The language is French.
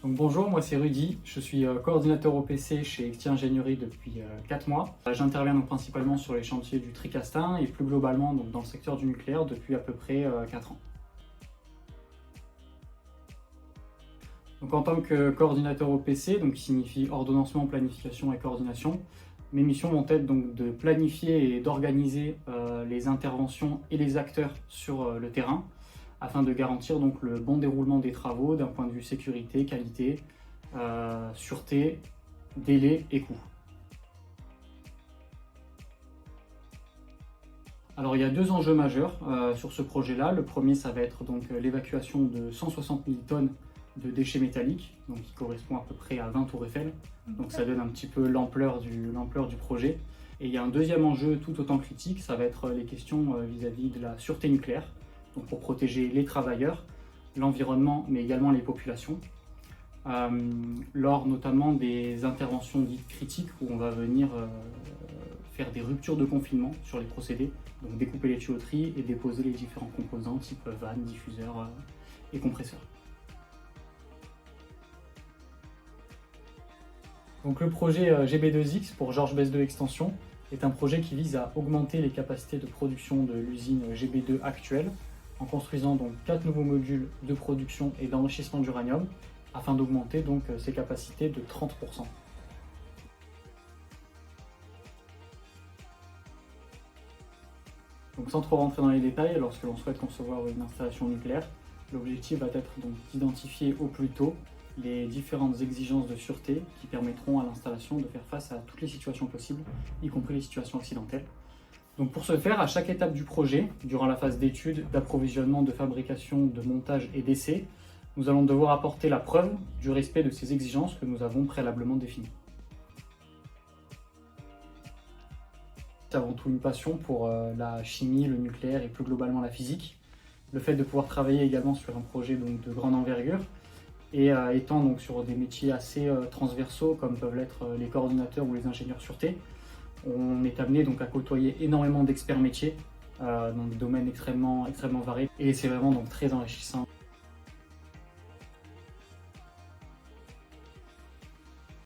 Donc bonjour, moi c'est Rudy, je suis coordinateur OPC chez XT Ingénierie depuis 4 mois. J'interviens donc principalement sur les chantiers du Tricastin et plus globalement donc dans le secteur du nucléaire depuis à peu près 4 ans. Donc en tant que coordinateur OPC, donc qui signifie ordonnancement, planification et coordination, mes missions vont être donc de planifier et d'organiser les interventions et les acteurs sur le terrain, afin de garantir donc le bon déroulement des travaux d'un point de vue sécurité, qualité, sûreté, délai et coût. Alors il y a deux enjeux majeurs sur ce projet-là. Le premier, ça va être donc l'évacuation de 160 000 tonnes de déchets métalliques, donc qui correspond à peu près à 20 tours Eiffel. Donc ça donne un petit peu l'ampleur du projet. Et il y a un deuxième enjeu tout autant critique, ça va être les questions vis-à-vis de la sûreté nucléaire, donc pour protéger les travailleurs, l'environnement, mais également les populations, lors notamment des interventions dites critiques où on va venir faire des ruptures de confinement sur les procédés, donc découper les tuyauteries et déposer les différents composants type vannes, diffuseurs et compresseurs. Donc le projet GB2X pour Georges Best 2 Extension est un projet qui vise à augmenter les capacités de production de l'usine GB2 actuelle en construisant donc 4 nouveaux modules de production et d'enrichissement d'uranium afin d'augmenter donc ses capacités de 30%. Donc sans trop rentrer dans les détails, lorsque l'on souhaite concevoir une installation nucléaire, l'objectif va être donc d'identifier au plus tôt les différentes exigences de sûreté qui permettront à l'installation de faire face à toutes les situations possibles, y compris les situations accidentelles. Donc pour ce faire, à chaque étape du projet, durant la phase d'étude, d'approvisionnement, de fabrication, de montage et d'essai, nous allons devoir apporter la preuve du respect de ces exigences que nous avons préalablement définies. C'est avant tout une passion pour la chimie, le nucléaire et plus globalement la physique. Le fait de pouvoir travailler également sur un projet donc, de grande envergure et étant donc, sur des métiers assez transversaux comme peuvent l'être les coordinateurs ou les ingénieurs sûreté, on est amené donc, à côtoyer énormément d'experts métiers dans des domaines extrêmement variés et c'est vraiment donc, très enrichissant.